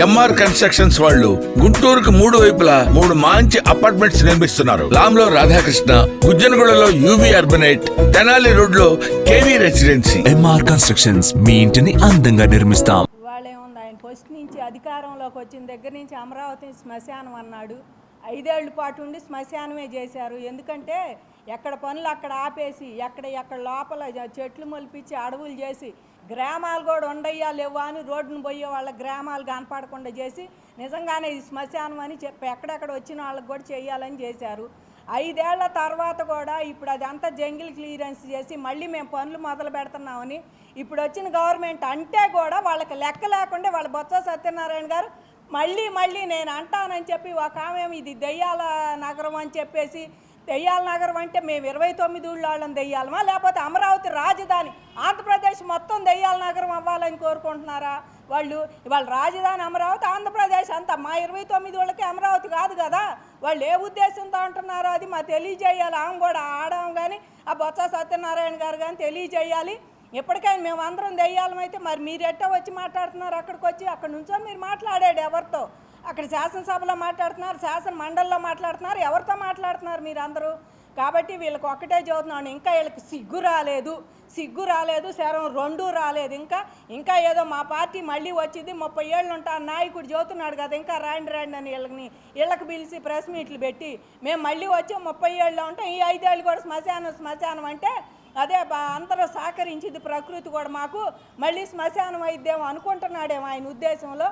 MR constructions వాళ్ళు గుంటూరుకు 3 వైపులా 3 మంచి అపార్ట్మెంట్స్ నిర్మిస్తున్నారు. లాంలో రాధాకృష్ణ, గుజ్జనగూడలో యువి అర్బనైట్, తెనాలి రోడ్ లో కేవీ రెసిడెన్సీ. ఎంఆర్ కన్స్ట్రక్షన్స్, మీ ఇంటిని అందంగా నిర్మిస్తాం. వాళ్ళేముంది, ఆయన ఫస్ట్ నుంచి అధికారంలోకి వచ్చిన దగ్గర నుంచి అమరావతి శ్మశానం అన్నాడు. 5 ఏళ్ల పాటు ఉండి శ్మశానమే చేశారు. ఎందుకంటే ఎక్కడ పనులు అక్కడ ఆపేసి, ఎక్కడ లోపల చెట్లు మొలిపించి అడవులు చేసి, గ్రామాలు కూడా ఉండయ్యా లేవా అని రోడ్డును పోయే వాళ్ళ గ్రామాలు కనపడకుండా చేసి, నిజంగానే ఈ శ్మశానం అని చెప్పి ఎక్కడెక్కడ వచ్చిన వాళ్ళకి కూడా చేయాలని చేశారు. 5 ఏళ్ల తర్వాత కూడా ఇప్పుడు అదంతా జంగిల్ క్లియరెన్స్ చేసి మళ్ళీ మేము పనులు మొదలు పెడుతున్నామని ఇప్పుడు వచ్చిన గవర్నమెంట్ అంటే కూడా వాళ్ళకి లెక్క లేకుండా వాళ్ళ బొత్స సత్యనారాయణ గారు మళ్ళీ నేను అంటానని చెప్పి ఒక ఆమె ఇది దెయ్యాల నగరం అని చెప్పేసి, దెయ్యాల నగరం అంటే మేము 29 ఊళ్ళో వాళ్ళని దెయ్యాలమా, లేకపోతే అమరావతి రాజధాని ఆంధ్రప్రదేశ్ మొత్తం దెయ్యాల నగరం అవ్వాలని కోరుకుంటున్నారా? వాళ్ళ రాజధాని అమరావతి, ఆంధ్రప్రదేశ్ అంతా మా 29 ఊళ్ళకి అమరావతి కాదు కదా. వాళ్ళు ఏ ఉద్దేశంతో అంటున్నారో అది మా తెలియజేయాలి. ఆమె కూడా ఆడాం కానీ ఆ బొత్స సత్యనారాయణ గారు కానీ తెలియజేయాలి. ఎప్పటికైనా మేము అందరం దెయ్యాలమైతే మరి మీరు ఎట్టా వచ్చి మాట్లాడుతున్నారు? అక్కడికి వచ్చి అక్కడ నుంచో మీరు మాట్లాడాడు ఎవరితో? అక్కడ శాసనసభలో మాట్లాడుతున్నారు, శాసన మండలిలో మాట్లాడుతున్నారు, ఎవరితో మాట్లాడుతున్నారు మీరు అందరూ? కాబట్టి వీళ్ళకి ఒక్కటే చదువుతున్నాను, ఇంకా వీళ్ళకి సిగ్గు రాలేదు, శరం 2 రాలేదు. ఇంకా ఏదో మా పార్టీ మళ్ళీ వచ్చింది 30 ఏళ్ళు ఉంటా నాయకుడు చదువుతున్నాడు కదా, ఇంకా రాండి అని వీళ్ళకి పిలిచి ప్రెస్ మీట్లు పెట్టి మేము మళ్ళీ వచ్చి 30 ఏళ్ళలో ఉంటాం, ఈ 5 ఏళ్ళు కూడా శ్మశానం అంటే అదే అందరూ సహకరించింది ప్రకృతి కూడా మాకు మళ్ళీ శ్మశానం అయిద్దేమో అనుకుంటున్నాడేమో ఆయన ఉద్దేశంలో.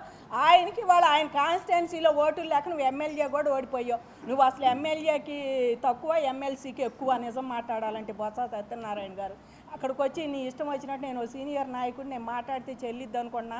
ఆయనకి ఆయన కాన్స్టిట్యున్సీలో ఓటులు లేక నువ్వు ఎమ్మెల్యే కూడా ఓడిపోయావు. నువ్వు అసలు ఎమ్మెల్యేకి తక్కువ, ఎమ్మెల్సీకి ఎక్కువ. నిజం మాట్లాడాలంటే బొత్స సత్యనారాయణ గారు అక్కడికి వచ్చి నీ ఇష్టం వచ్చినట్టు నేను సీనియర్ నాయకుడు నేను మాట్లాడితే చెల్లిద్ది అనుకున్నా.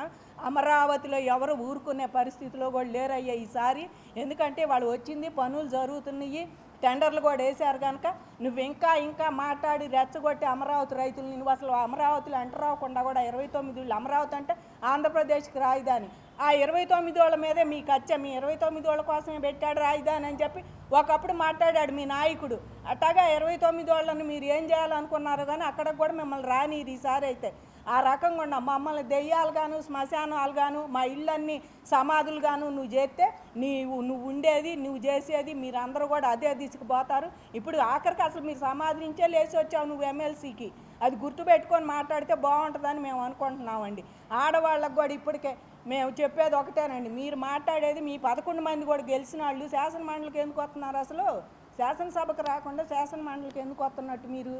అమరావతిలో ఎవరు ఊరుకునే పరిస్థితిలో కూడా లేరయ్యా ఈసారి. ఎందుకంటే వాళ్ళు వచ్చింది, పనులు జరుగుతున్నాయి, టెండర్లు కూడా వేశారు కనుక నువ్వు ఇంకా మాట్లాడి రెచ్చగొట్టి అమరావతి రైతులు నువ్వు అసలు అమరావతిలో ఎంటరాకుండా కూడా 29 ఏళ్ళు అమరావతి అంటే ఆంధ్రప్రదేశ్కి రాజధాని. ఆ 29 ఏళ్ళ మీదే మీకు వచ్చా, మీ 29 ఏళ్ళ కోసమే పెట్టాడు రాజధాని అని చెప్పి ఒకప్పుడు మాట్లాడాడు మీ నాయకుడు. అట్టాగా 29 ఏళ్ళని మీరు ఏం చేయాలనుకున్నారు కానీ అక్కడికి కూడా మిమ్మల్ని రానిది ఈసారి అయితే. ఆ రకంగా ఉన్న మమ్మల్ని దెయ్యాలు గాను, శ్మశానాలు గాను, మా ఇళ్ళన్నీ సమాధులు గాను నువ్వు చేస్తే నువ్వు ఉండేది, నువ్వు చేసేది మీరందరూ కూడా అదే తీసుకుపోతారు. ఇప్పుడు ఆఖరికి అసలు మీరు సమాధి నుంచే లేచి వచ్చావు నువ్వు ఎమ్మెల్సీకి. అది గుర్తుపెట్టుకొని మాట్లాడితే బాగుంటుందని మేము అనుకుంటున్నామండి. ఆడవాళ్ళకు కూడా ఇప్పటికే మేము చెప్పేది ఒకటేనండి, మీరు మాట్లాడేది మీ 11 మంది కూడా గెలిచిన వాళ్ళు శాసన మండలికి ఎందుకు వస్తున్నారు? అసలు శాసనసభకు రాకుండా శాసన మండలికి ఎందుకు వస్తున్నట్టు మీరు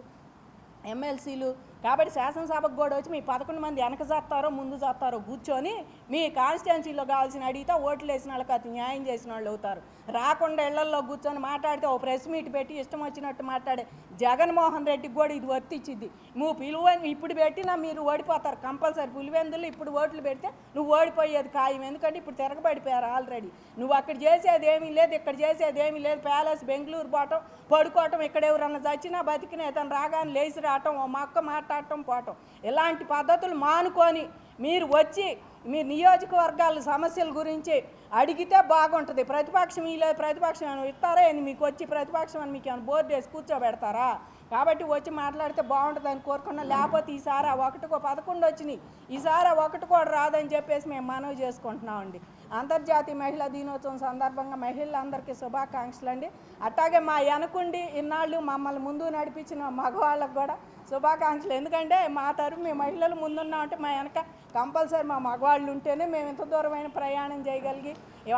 ఎమ్మెల్సీలు? కాబట్టి శాసనసభకు కూడా వచ్చి మీ 11 మంది వెనక చేస్తారో ముందు చేస్తారో కూర్చొని మీ కాన్స్టిట్యున్సీలో కావాల్సిన అడిగితే ఓట్లు వేసిన వాళ్ళకి అది న్యాయం చేసిన వాళ్ళు అవుతారు. రాకుండా ఇళ్లల్లో కూర్చొని మాట్లాడితే ఓ ప్రెస్ మీట్ పెట్టి ఇష్టం వచ్చినట్టు మాట్లాడే జగన్మోహన్ రెడ్డికి కూడా ఇది వర్తించిద్ది. నువ్వు ఇప్పుడు పెట్టినా మీరు ఓడిపోతారు కంపల్సరీ. పులివెందులు ఇప్పుడు ఓట్లు పెడితే నువ్వు ఓడిపోయేది ఖాయం. ఎందుకంటే ఇప్పుడు తిరగబడిపోయారు ఆల్రెడీ. నువ్వు అక్కడ చేసేది ఏమీ లేదు, ఇక్కడ చేసేది ఏమీ లేదు. ప్యాలెస్ బెంగళూరు పోవటం, పడుకోవటం, ఇక్కడ ఎవరన్నా చచ్చినా బతికినా ఇతను రాగానే లేచి రావటం, ఓ మొక్క మాట్లాడటం పోవటం, ఇలాంటి పద్ధతులు మానుకొని మీరు వచ్చి మీ నియోజకవర్గాల సమస్యల గురించి అడిగితే బాగుంటుంది. ప్రతిపక్షం ప్రతిపక్షం ఇస్తారా అని మీకు వచ్చి ప్రతిపక్షం అని మీకు ఏమైనా బోర్డు వేసి కూర్చోబెడతారా? కాబట్టి వచ్చి మాట్లాడితే బాగుంటుందని కోరుకున్నా. లేకపోతే ఈసారి 11 వచ్చినాయి, ఈసారి 1 కూడా రాదని చెప్పేసి మేము మనవి చేసుకుంటున్నామండి. అంతర్జాతీయ మహిళా దినోత్సవం సందర్భంగా మహిళలందరికీ శుభాకాంక్షలు అండి. అట్లాగే మా వెనకుండి ఇన్నాళ్ళు మమ్మల్ని ముందు నడిపించిన మగవాళ్ళకు కూడా శుభాకాంక్షలు. ఎందుకంటే మా తరఫు మేము మహిళలు ముందున్నామంటే మా వెనక కంపల్సరీ మా మగవాళ్ళు ఉంటేనే మేము ఇంత దూరమైన ప్రయాణం చేయగలిగి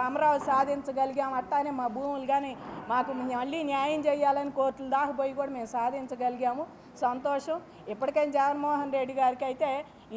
అమరావతి సాధించగలిగాం. అట్లానే మా భూములు కానీ మాకు మళ్ళీ న్యాయం చేయాలని కోర్టుల దాకా పోయి కూడా మేము సాధించగలిగాము. సంతోషం. ఇప్పటికైనా జగన్మోహన్ రెడ్డి గారికి అయితే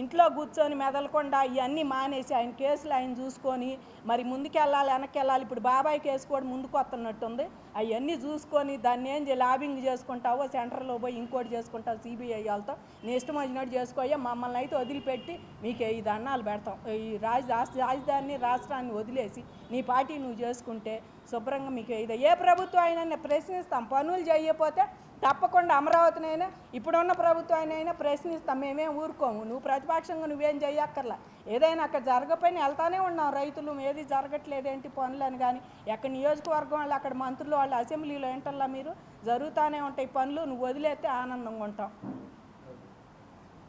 ఇంట్లో కూర్చొని మెదలకుండా ఇవన్నీ మానేసి ఆయన కేసులు ఆయన చూసుకొని మరి ముందుకెళ్ళాలి వెనక్కి వెళ్ళాలి. ఇప్పుడు బాబాయ్ కేసు కూడా ముందుకు వస్తున్నట్టుంది. అవన్నీ చూసుకొని దాన్ని ఏం లాబింగ్ చేసుకుంటావో సెంటర్లో పోయి ఇంకోటి చేసుకుంటావు సిబిఐ వాళ్ళతో నీ ఇష్టం వచ్చినట్టు చేసుకోయా. మమ్మల్ని అయితే వదిలిపెట్టి మీకు ఈ దండాలు పెడతాం. ఈ రాజధానిని రాష్ట్రాన్ని వదిలేసి నీ పార్టీ నువ్వు చేసుకుంటే శుభ్రంగా మీకు ఏ ప్రభుత్వం అయినా ప్రశ్నిస్తాం. పనులు చేయకపోతే తప్పకుండా అమరావతినైనా ఇప్పుడున్న ప్రభుత్వాన్ని ప్రశ్నిస్తాం. మేమేం ఊరుకోము. నువ్వు ప్రతిపక్షంగా నువ్వేం చేయక్కర్లా. ఏదైనా అక్కడ జరగకపోయినా వెళ్తానే ఉన్నాం. రైతులు ఏది జరగట్లేదేంటి పనులని కానీ ఎక్కడ నియోజకవర్గం వాళ్ళు అక్కడ మంత్రులు వాళ్ళు అసెంబ్లీలో ఏంటల్లా మీరు జరుగుతూనే ఉంటాయి పనులు. నువ్వు వదిలేస్తే ఆనందంగా ఉంటాం.